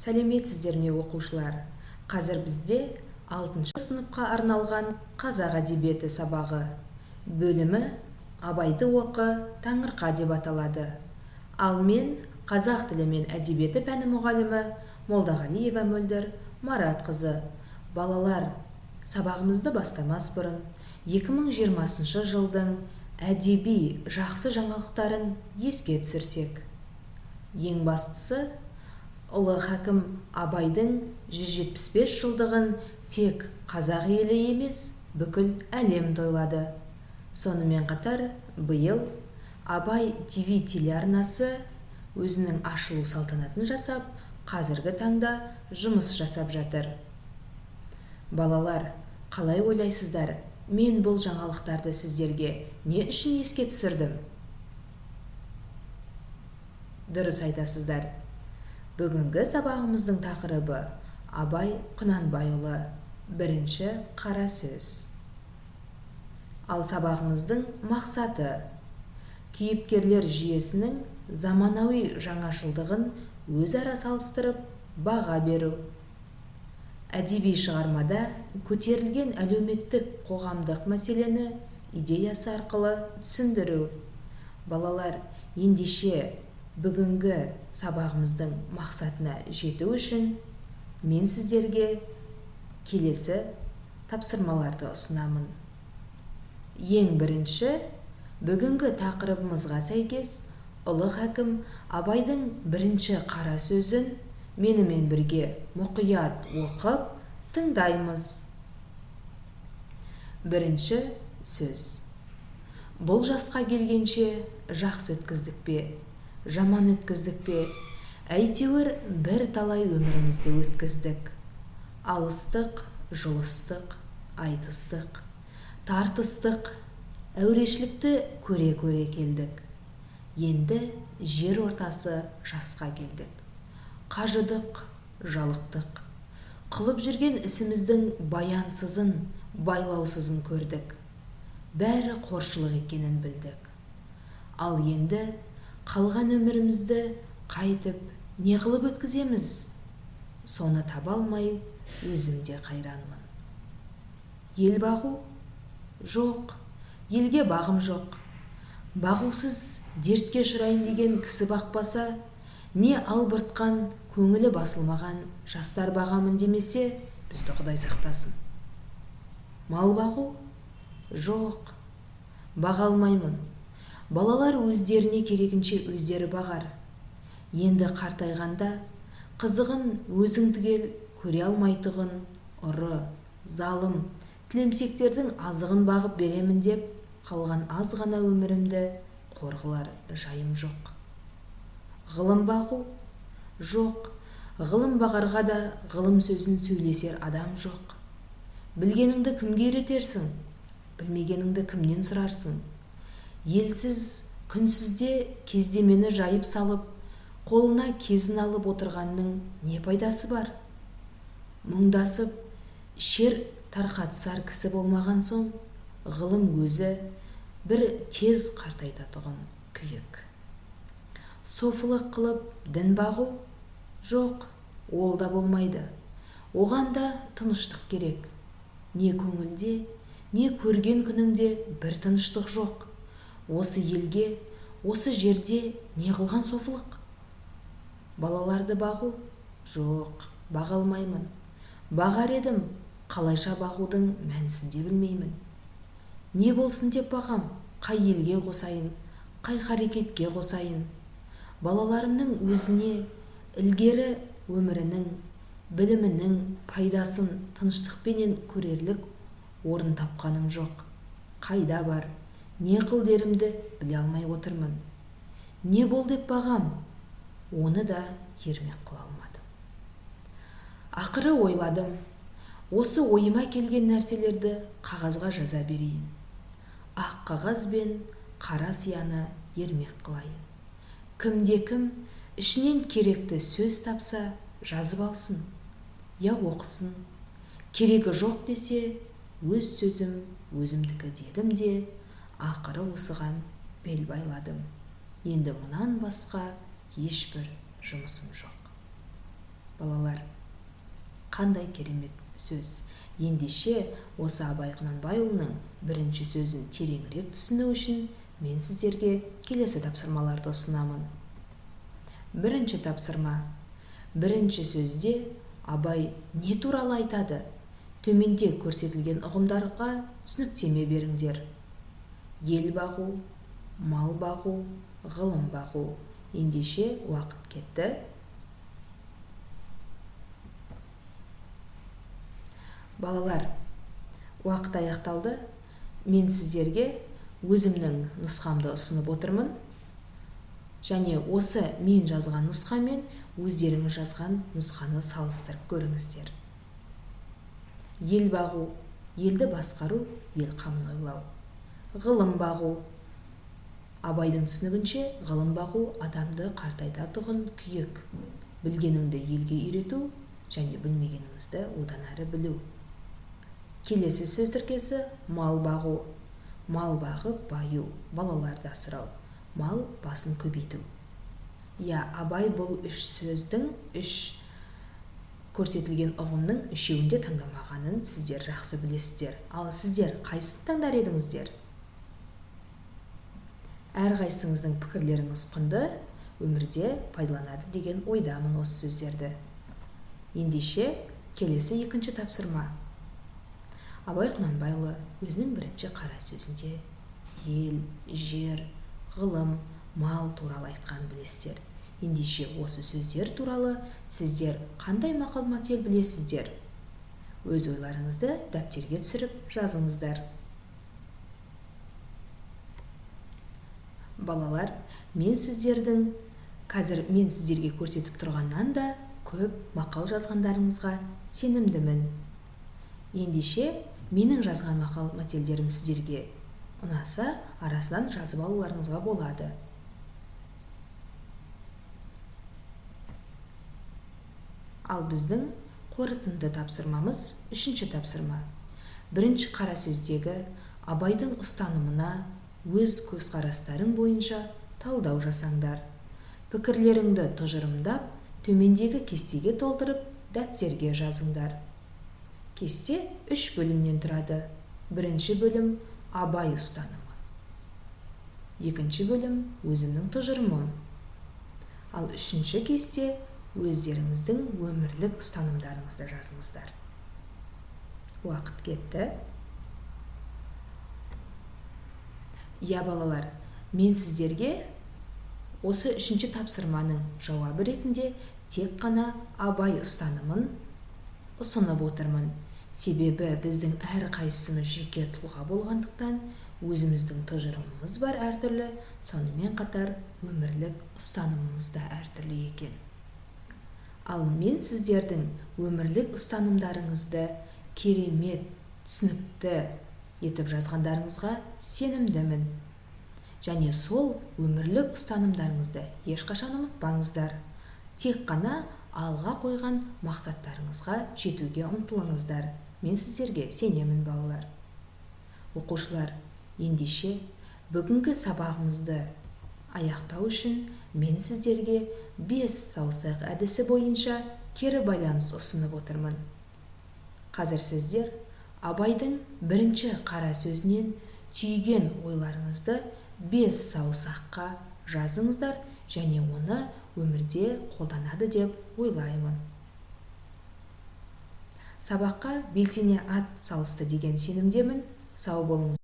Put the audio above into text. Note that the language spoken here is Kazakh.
Сәлеметсіздер ме оқушылар? Қазір бізде 6 сыныпқа арналған қазақ әдебиеті сабағы. Бөлімі Абайды оқы, Таңырқа деп аталады. Ал мен қазақ тілі мен әдебиеті пәні мұғалімі Молдағалиева Мөлдір Маратқызы. Балалар, сабағымызды бастамас бұрын 2020 жылдың әдеби жақсы жаңалықтарын еске түсірсек. Ең бастысы, ұлы хакім Абайдың 175 жылдығын тек қазақ елі емес, бүкіл әлем тойлады. Сонымен қатар, биыл Абай ТВ телеарнасы өзінің ашылу салтанатын жасап, қазіргі таңда жұмыс жасап жатыр. Балалар, қалай ойлайсыздар? Мен бұл жаңалықтарды сіздерге не үшін еске түсірдім? Дұрыс айтасыздар. Бүгінгі сабағымыздың тақырыбы Абай Құнанбайұлы, бірінші қара сөз. Ал сабағымыздың мақсаты кейіпкерлер жүйесінің заманауи жаңашылдығын өзара салыстырып баға беру. Әдеби шығармада көтерілген әлеуметтік қоғамдық мәселені идеясы арқылы түсіндіру. Балалар, ендеше бүгінгі сабағымыздың мақсатына жету үшін мен сіздерге келесі тапсырмаларды ұсынамын. Ең бірінші, бүгінгі тақырыбымызға сәйкес ұлы хакім Абайдың бірінші қара сөзін менімен бірге мұқият оқып тыңдаймыз. Бірінші сөз. Бұл жасқа келгенше жақсы өткіздік пе, жаман өткіздік пе, әйтеуір бір талай өмірімізді өткіздік. Алыстық, жұлыстық, айтыстық, тартыстық, әурешілікті көре-көре келдік. Енді жер ортасы жасқа келдік. Қажыдық, жалықтық. Қылып жүрген ісіміздің баянсызын, байлаусызын көрдік. Бәрі қоршылық екенін білдік. Ал енді қалған өмірімізді қайтып не қылып өткіземіз? Соны таба алмай өзімде қайранмын. Ел бағу? Жоқ, елге бағым жоқ. Бағусыз дертке ұшырайын деген кісі бақпаса, не албыртқан, көңілі басылмаған жастар бағамын демесе, бізді Құдай сақтасын. Мал бағу? Жоқ, баға алмаймын. Балалар өздеріне керегінше өздері бағар. Енді қартайғанда қызығын өзің түгел көре алмайтұғын ұры, залым, тілемсектердің азығын бағып беремін деп, қалған аз ғана өмірімді қорғылар жайым жоқ. Ғылым бағу? Жоқ, ғылым бағарға да ғылым сөзін сөйлесер адам жоқ. Білгеніңді кімге үйретерсің? Білмегеніңді кімнен сұрарсың? Елсіз, күнсізде кездемені жайып салып, қолына кезін алып отырғанның не пайдасы бар? Мұңдасып, шер тарқатсар кісі болмаған соң, ғылым өзі бір тез қартайтатұғын күйік. Софылық қылып дін бағу? Жоқ, ол да болмайды. Оған да тыныштық керек. Не көңілде, не көрген күніңде бір тыныштық жоқ. Осы елге, осы жерде не қылған софылық? Балаларды бағу? Жоқ, баға алмаймын. Бағар едім, қалайша бағудың мәнісін де білмеймін. Не болсын деп бағам, қай елге қосайын, қай қарекетке қосайын. Балаларымның өзіне ілгері өмірінің, білімінің пайдасын тыныштықпенен көрерлік орын тапқаным жоқ. Қайда бар, не қыл дерімді біле алмай отырмын. Не бол деп бағам, оны да ермек қыла алмадым. Ақыры ойладым, осы ойыма келген нәрселерді қағазға жаза берейін. Ақ қағаз бен қара сияны ермек қылайын. Кімде-кім ішінен керекті сөз тапса жазып алсын, я оқысын. Керегі жоқ десе, өз сөзім өзімдікі дедім де, ақыры осыған бел байладым. Енді мұнан басқа ешбір жұмысым жоқ. Балалар Қандай керемет сөз. Ендеше осы Абай Құнанбайұлының бірінші сөзін тереңірек түсіну үшін мен сіздерге келесі тапсырмаларды ұсынамын. Бірінші тапсырма. Бірінші сөзде Абай не туралы айтады? Төменде көрсетілген ұғымдарға түсініктеме беріңдер. Ел бағу, мал бағу, ғылым бағу. Ендеше уақыт кетті. Балалар, уақыт аяқталды. Мен сіздерге өзімнің нұсқамды ұсынып отырмын. Және осы мен жазған нұсқамен өздеріңіз жазған нұсқаны салыстырып көріңіздер. Ел бағу, елді басқару, ел қамын ойлау. Ғылым бағу. Абайдың түсінігінше ғылым бағу адамды қартайтатұғын күйік. Білгеніңді елге үйрету және білмегеніңізді одан әрі білу. Келесі сөз тіркесі мал бағу. Мал бағып баю, балаларды асырау. Мал басын көбейту. Абай бұл үш сөздің, үш көрсетілген ұғымның үшеуінде таңдамағанын сіздер жақсы білесіздер. Ал сіздер қайсысын таңдар едіңіздер? Әрқайсыңыздың пікірлеріңіз құнды, өмірде пайдаланады деген ойдамын осы сөздерді. Ендеше келесі екінші тапсырма. Абай Құнанбайұлы өзінің бірінші қара сөзінде ел, жер, ғылым, мал туралы айтқан білесіздер. Ендеше осы сөздер туралы сіздер қандай мақал-мәтел білесіздер? Өз ойларыңызды дәптерге түсіріп жазыңыздар. Балалар, мен сіздерге көрсетіп тұрғаннан да көп мақал жазғандарыңызға сенімдімін. Ендеше менің жазған мақал-мәтелдерім сіздерге ұнаса, арасынан жазып алуларыңызға болады. Ал біздің қорытынды тапсырмамыз үшінші тапсырма. Бірінші қара сөздегі Абайдың ұстанымына өз көзқарастарың бойынша талдау жасаңдар. Пікірлеріңді тұжырымдап, төмендегі кестеге толтырып, дәптерге жазыңдар. Кесте 3 бөлімнен тұрады. Бірінші бөлім Абай ұстанымы. Екінші бөлім өзімнің тұжырымым. Ал үшінші кесте өздеріңіздің өмірлік ұстанымдарыңызды жазыңыздар. Уақыт кетті. Балалар, мен сіздерге осы үшінші тапсырманың жауабы ретінде тек қана Абай ұстанымын ұсынып отырмын. Себебі біздің әрқайсымыз жеке тұлға болғандықтан өзіміздің тұжырымымыз бар әртүрлі, сонымен қатар өмірлік ұстанымымыз да әртүрлі екен. Ал мен сіздердің өмірлік ұстанымдарыңызды керемет, түсінікті етіп жазғандарыңызға сенімдімін. Және сол өмірлік ұстанымдарыңызды ешқашан ұмытпаңыздар. Тек қана алға қойған мақсаттарыңызға жетуге ұмтылыңыздар. Мен сіздерге сенемін, балалар. Оқушылар, ендеше бүгінгі сабағымызды аяқтау үшін мен сіздерге 5 саусақ әдісі бойынша кері байланыс ұсынып отырмын. Қазір сіздер Абайдың бірінші қара сөзінен түйген ойларыңызды 5 саусаққа жазыңыздар және оны өмірде қолданады деп ойлаймын. Сабаққа белсене ат салысты деген сенімдемін. Сау болыңыз.